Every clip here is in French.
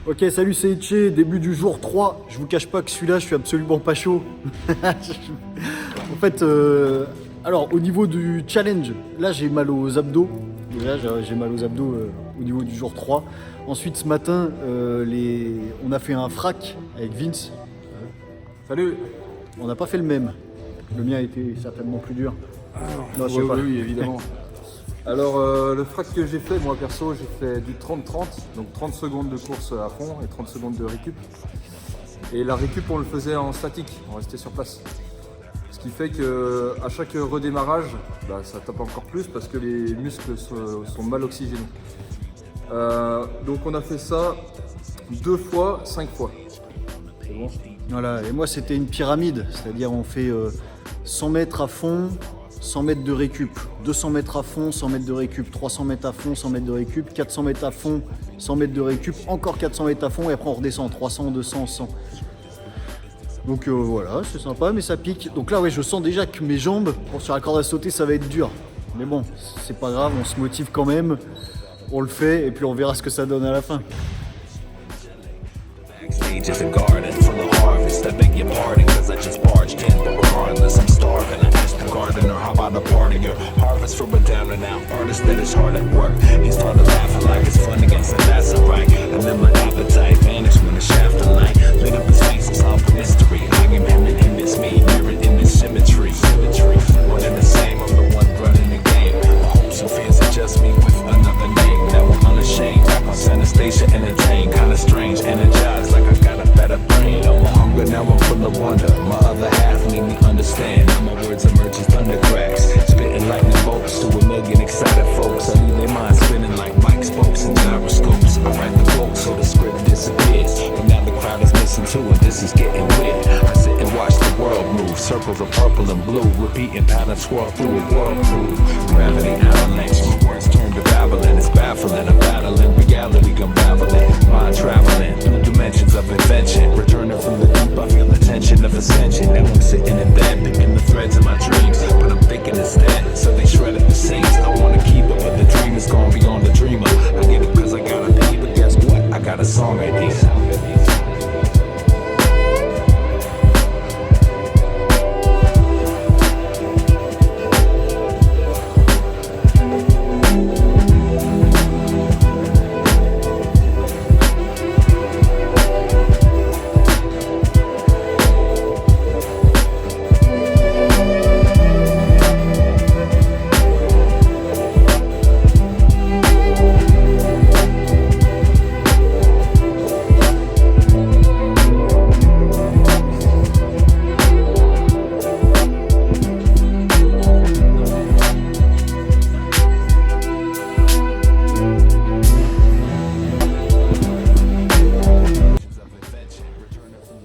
Ok, salut, c'est Etche, début du jour 3. Je vous cache pas que celui-là, je suis absolument pas chaud. En fait, alors au niveau du challenge, là j'ai mal aux abdos. Déjà, j'ai mal aux abdos au niveau du jour 3. Ensuite, ce matin, on a fait un frac avec Vince. Salut. On n'a pas fait le même. Le mien a été certainement plus dur. Non, je sais pas. Oui, évidemment. Alors, le frac que j'ai fait, moi perso, j'ai fait du 30-30, donc 30 secondes de course à fond et 30 secondes de récup. Et la récup, on le faisait en statique, on restait sur place. Ce qui fait qu'à chaque redémarrage, ça tape encore plus parce que les muscles sont mal oxygénés. Donc on a fait ça 2 fois, 5 fois. C'est bon ? Voilà, et moi c'était une pyramide, c'est-à-dire on fait 100 mètres à fond, 100 mètres de récup, 200 mètres à fond, 100 mètres de récup, 300 mètres à fond, 100 mètres de récup, 400 mètres à fond, 100 mètres de récup, encore 400 mètres à fond et après on redescend 300, 200, 100. Donc voilà, c'est sympa mais ça pique. Donc là ouais, je sens déjà que mes jambes, sur la corde à sauter, ça va être dur. Mais bon, c'est pas grave, on se motive quand même, on le fait et puis on verra ce que ça donne à la fin. Backstage is a garden full of harvest. I beg your pardon, cause I just barged in. But regardless, I'm starving. I asked the gardener, how about a part of your harvest for a down and out artist that is hard at work? He started laughing like it's fun against the that's alright. And then my appetite vanished when the shaft of light lit up his face and solved the mystery. I am him and him is me, mirrored in this symmetry. One and the same, I'm the one running the game. My hopes and fears are just me with another name. Now I'm unashamed, back on center station, entertained, kinda strange, energized like I got a better brain. I'm hungry, now I'm full of wonder. My other half made me understand. Now my words emerge as thunder cracks, spitting lightning bolts to a million excited folks. I leave their minds spinning like mic spokes and gyroscopes. I write the quote so the script disappears, but now the crowd is listening to it. This is getting weird. I sit and watch the world move, circles of purple and blue, repeating patterns swirl through a whirlpool. Gravity avalanche, my words turn to babbling. It's baffling, I'm battling reality, unraveling, mind traveling through dimensions of invention. Returning from the deep, I feel the tension of ascension. Now I'm sitting in bed, picking the threads of my dreams, but I'm thinking instead, so they shredded the seams. I wanna keep it, but the dream is gone beyond the dreamer. I get it cause I gotta pee, but guess what? I got a song idea.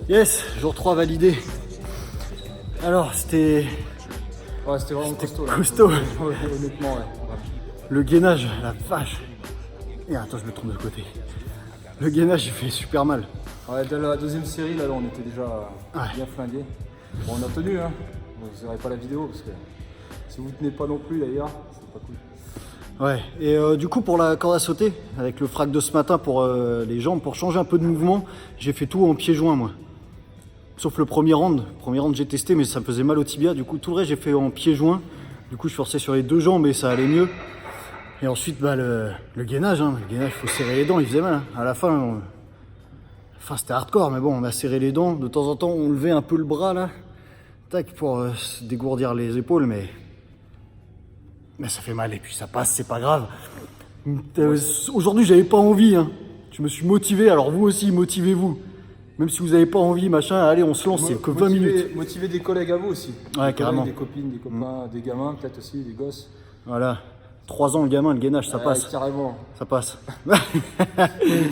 Yes, jour 3 validé. Alors c'était Ouais, c'était vraiment costaud là. costaud. Ouais, honnêtement, ouais. Le gainage, la vache. Et attends, je me trompe de côté. Le gainage, il fait super mal. Ouais, dès la deuxième série, là, on était déjà bien flingués. Bon, on a tenu, hein. Vous verrez pas la vidéo parce que si vous tenez pas non plus d'ailleurs, c'est pas cool. Ouais, et du coup pour la corde à sauter, avec le frac de ce matin pour les jambes, pour changer un peu de mouvement, j'ai fait tout en pieds joints moi. Sauf le premier round. J'ai testé mais ça me faisait mal au tibia, du coup tout le reste j'ai fait en pieds joints. Du coup je forçais sur les 2 jambes et ça allait mieux. Et ensuite le gainage, le gainage faut serrer les dents, il faisait mal. Hein. À la fin, c'était hardcore mais bon on a serré les dents. De temps en temps on levait un peu le bras là, tac, pour se dégourdir les épaules mais ça fait mal et puis ça passe, c'est pas grave. Aujourd'hui j'avais pas envie, hein. Je me suis motivé, alors vous aussi motivez-vous. Même si vous n'avez pas envie, machin, allez on se lance, c'est que 20 minutes. Motiver des collègues à vous aussi. Ouais, carrément. Des copines, des copains, des gamins, peut-être aussi, des gosses. Voilà, 3 ans le gamin, le gainage, ça passe. Carrément. Ça passe.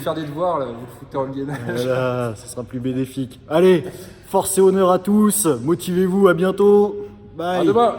Faire des devoirs, là, vous le foutez en gainage. Voilà, ça sera plus bénéfique. Allez, force et honneur à tous, motivez-vous, à bientôt. Bye. À demain.